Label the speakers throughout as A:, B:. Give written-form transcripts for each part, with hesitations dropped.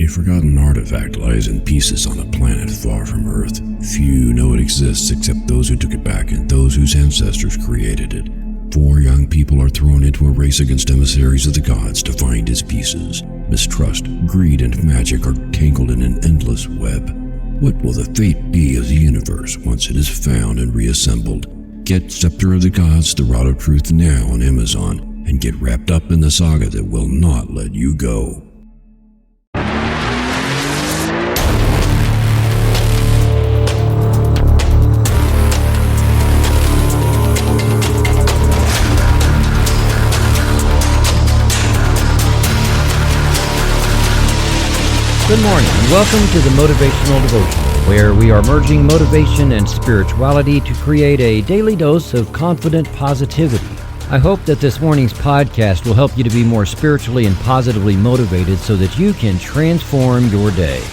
A: A forgotten artifact lies in pieces on a planet far from Earth. Few know it exists except those who took it back and those whose ancestors created it. 4 young people are thrown into a race against emissaries of the gods to find its pieces. Mistrust, greed, and magic are tangled in an endless web. What will the fate be of the universe once it is found and reassembled? Get Scepter of the Gods, The Rod of Truth now on Amazon, and get wrapped up in the saga that will not let you go.
B: Good morning and welcome to the Motivational Devotional, where we are merging motivation and spirituality to create a daily dose of confident positivity. I hope that this morning's podcast will help you to be more spiritually and positively motivated so that you can transform your day.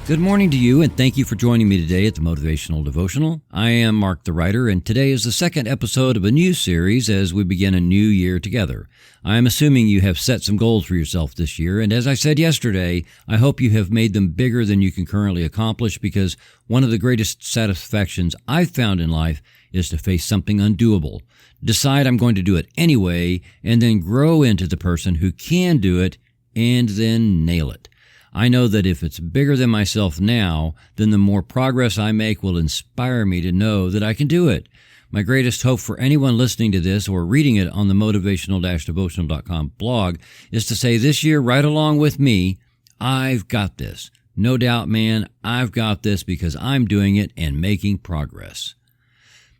B: Good morning to you, and thank you for joining me today at the Motivational Devotional. I am Mark the Writer, and today is the second episode of a new series as we begin a new year together. I am assuming you have set some goals for yourself this year, and as I said yesterday, I hope you have made them bigger than you can currently accomplish, because one of the greatest satisfactions I've found in life is to face something undoable, decide I'm going to do it anyway, and then grow into the person who can do it and then nail it. I know that if it's bigger than myself now, then the more progress I make will inspire me to know that I can do it. My greatest hope for anyone listening to this or reading it on the motivational-devotional.com blog is to say this year, right along with me, I've got this. No doubt, man, I've got this because I'm doing it and making progress.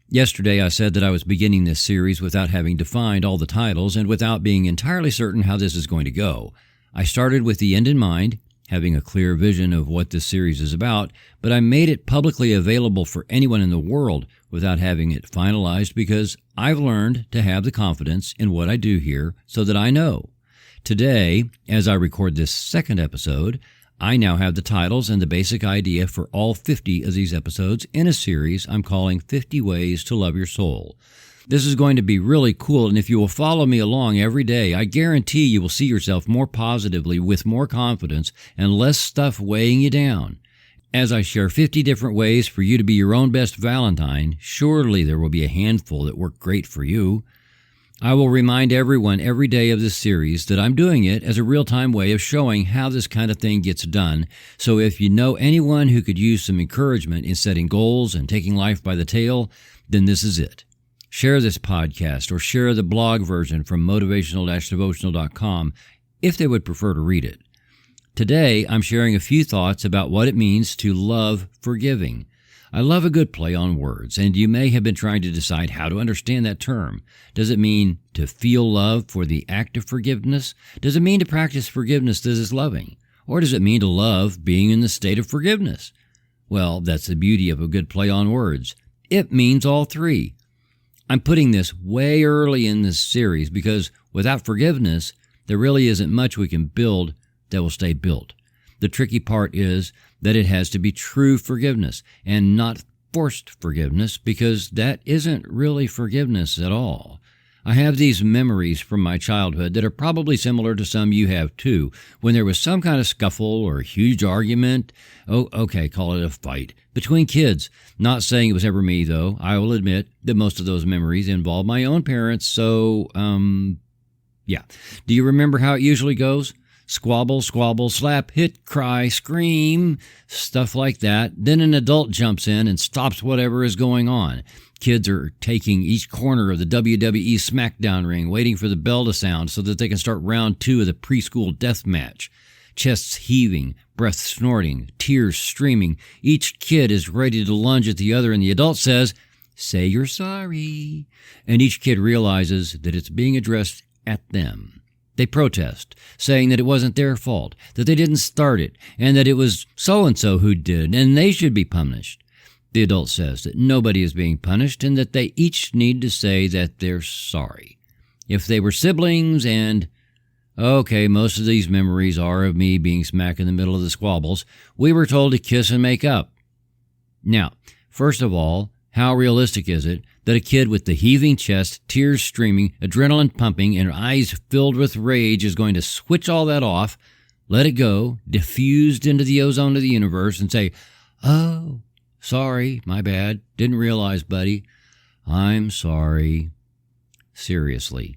B: Yesterday, I said that I was beginning this series without having defined all the titles and without being entirely certain how this is going to go. I started with the end in mind, having a clear vision of what this series is about, but I made it publicly available for anyone in the world without having it finalized because I've learned to have the confidence in what I do here so that I know. Today, as I record this second episode, I now have the titles and the basic idea for all 50 of these episodes in a series I'm calling 50 Ways to Love Your Soul. This is going to be really cool, and if you will follow me along every day, I guarantee you will see yourself more positively with more confidence and less stuff weighing you down. As I share 50 different ways for you to be your own best Valentine, surely there will be a handful that work great for you. I will remind everyone every day of this series that I'm doing it as a real-time way of showing how this kind of thing gets done, so if you know anyone who could use some encouragement in setting goals and taking life by the tail, then this is it. Share this podcast or share the blog version from motivational-devotional.com if they would prefer to read it. Today, I'm sharing a few thoughts about what it means to love forgiving. I love a good play on words, and you may have been trying to decide how to understand that term. Does it mean to feel love for the act of forgiveness? Does it mean to practice forgiveness that is loving? Or does it mean to love being in the state of forgiveness? Well, that's the beauty of a good play on words. It means all three. I'm putting this way early in this series because without forgiveness, there really isn't much we can build that will stay built. The tricky part is that it has to be true forgiveness and not forced forgiveness, because that isn't really forgiveness at all. I have these memories from my childhood that are probably similar to some you have too, when there was some kind of scuffle or a huge argument, call it a fight, between kids. Not saying it was ever me, though. I will admit that most of those memories involve my own parents, so, yeah. Do you remember how it usually goes? Squabble, squabble, slap, hit, cry, scream, stuff like that. Then an adult jumps in and stops whatever is going on. Kids are taking each corner of the WWE SmackDown ring, waiting for the bell to sound so that they can start round 2 of the preschool death match. Chests heaving, breath snorting, tears streaming. Each kid is ready to lunge at the other, and the adult says, "Say you're sorry." And each kid realizes that it's being addressed at them. They protest, saying that it wasn't their fault, that they didn't start it, and that it was so-and-so who did, and they should be punished. The adult says that nobody is being punished and that they each need to say that they're sorry. If they were siblings and, most of these memories are of me being smack in the middle of the squabbles, we were told to kiss and make up. Now, first of all, how realistic is it that a kid with the heaving chest, tears streaming, adrenaline pumping, and eyes filled with rage is going to switch all that off, let it go, diffused into the ozone of the universe, and say, "Oh, sorry, my bad, didn't realize, buddy. I'm sorry." Seriously.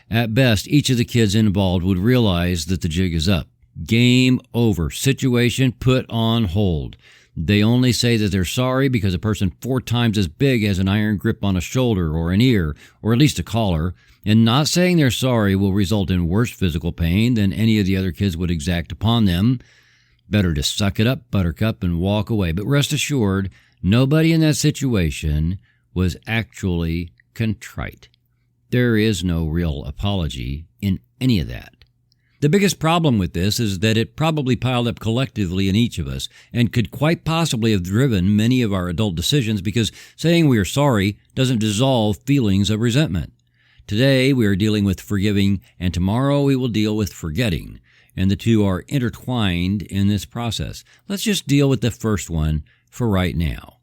B: At best, each of the kids involved would realize that the jig is up. Game over. Situation put on hold. They only say that they're sorry because a person 4 times as big has an iron grip on a shoulder or an ear, or at least a collar, and not saying they're sorry will result in worse physical pain than any of the other kids would exact upon them. Better to suck it up, buttercup, and walk away. But rest assured, nobody in that situation was actually contrite. There is no real apology in any of that. The biggest problem with this is that it probably piled up collectively in each of us and could quite possibly have driven many of our adult decisions because saying we are sorry doesn't dissolve feelings of resentment. Today we are dealing with forgiving, and tomorrow we will deal with forgetting, and the two are intertwined in this process. Let's just deal with the first one for right now.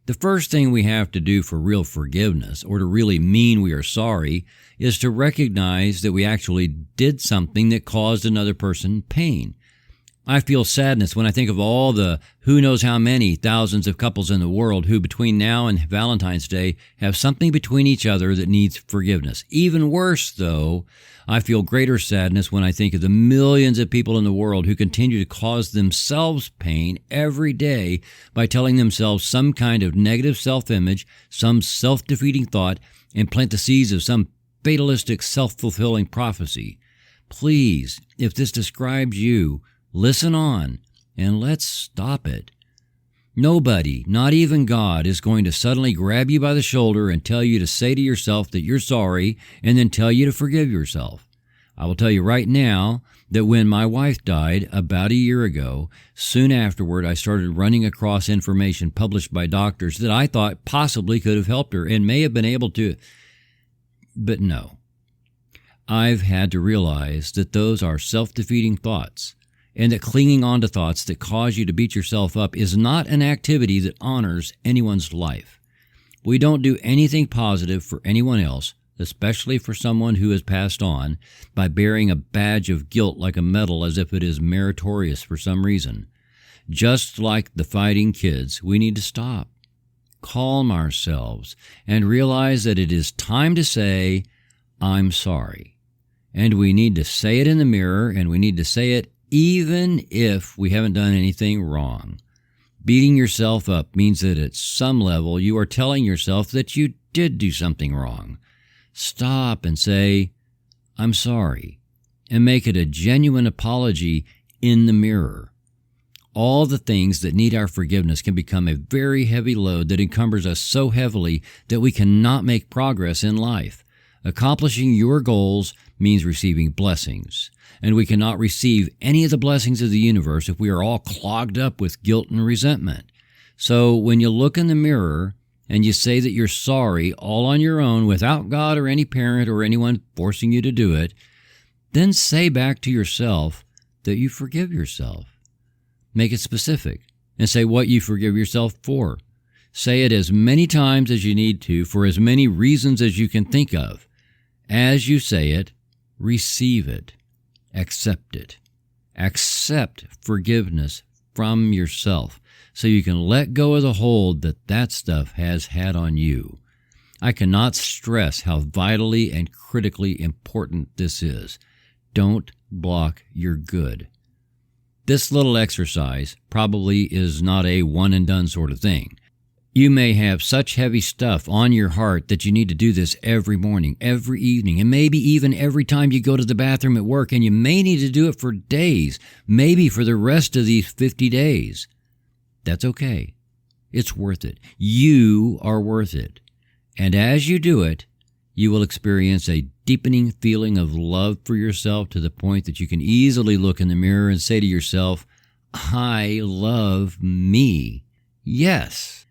B: The first thing we have to do for real forgiveness, or to really mean we are sorry, is to recognize that we actually did something that caused another person pain. I feel sadness when I think of all the who knows how many thousands of couples in the world who between now and Valentine's Day have something between each other that needs forgiveness. Even worse, though, I feel greater sadness when I think of the millions of people in the world who continue to cause themselves pain every day by telling themselves some kind of negative self-image, some self-defeating thought, and plant the seeds of some fatalistic self-fulfilling prophecy. Please, if this describes you, listen on, and let's stop it. Nobody, not even God, is going to suddenly grab you by the shoulder and tell you to say to yourself that you're sorry and then tell you to forgive yourself. I will tell you right now that when my wife died about a year ago, soon afterward I started running across information published by doctors that I thought possibly could have helped her and may have been able to. But no. I've had to realize that those are self-defeating thoughts, and that clinging on to thoughts that cause you to beat yourself up is not an activity that honors anyone's life. We don't do anything positive for anyone else, especially for someone who has passed on, by bearing a badge of guilt like a medal as if it is meritorious for some reason. Just like the fighting kids, we need to stop, calm ourselves, and realize that it is time to say, "I'm sorry." And we need to say it in the mirror, and we need to say it even if we haven't done anything wrong. Beating yourself up means that at some level you are telling yourself that you did do something wrong. Stop and say, "I'm sorry," and make it a genuine apology in the mirror. All the things that need our forgiveness can become a very heavy load that encumbers us so heavily that we cannot make progress in life. Accomplishing your goals means receiving blessings, and we cannot receive any of the blessings of the universe if we are all clogged up with guilt and resentment. So when you look in the mirror and you say that you're sorry all on your own without God or any parent or anyone forcing you to do it, then say back to yourself that you forgive yourself. Make it specific and say what you forgive yourself for. Say it as many times as you need to for as many reasons as you can think of. As you say it, receive it. Accept it. Accept forgiveness from yourself so you can let go of the hold that stuff has had on you. I cannot stress how vitally and critically important this is. Don't block your good. This little exercise probably is not a one-and-done sort of thing. You may have such heavy stuff on your heart that you need to do this every morning, every evening, and maybe even every time you go to the bathroom at work, and you may need to do it for days, maybe for the rest of these 50 days. That's okay. It's worth it. You are worth it. And as you do it, you will experience a deepening feeling of love for yourself to the point that you can easily look in the mirror and say to yourself, "I love me." Yes,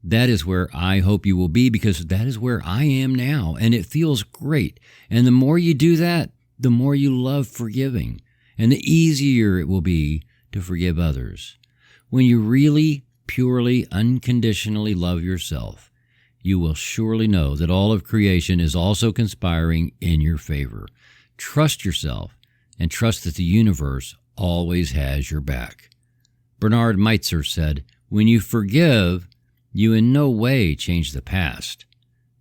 B: that is where I hope you will be, because that is where I am now, and it feels great. And the more you do that, the more you love forgiving, and the easier it will be to forgive others. When you really, purely, unconditionally love yourself, you will surely know that all of creation is also conspiring in your favor. Trust yourself and trust that the universe always has your back. Bernard Meitzer said, "When you forgive, you in no way change the past,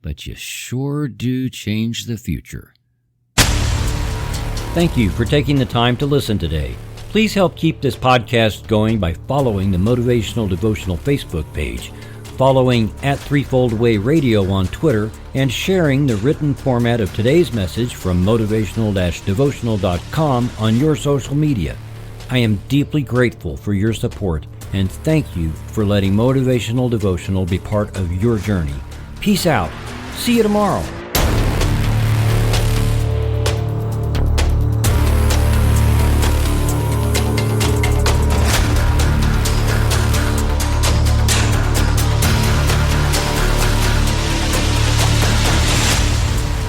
B: but you sure do change the future." Thank you for taking the time to listen today. Please help keep this podcast going by following the Motivational Devotional Facebook page, following @Threefold Way Radio on Twitter, and sharing the written format of today's message from motivational-devotional.com on your social media. I am deeply grateful for your support, and thank you for letting Motivational Devotional be part of your journey. Peace out. See you tomorrow.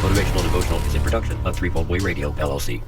B: Motivational Devotional is a production of Threefold Way Radio, LLC.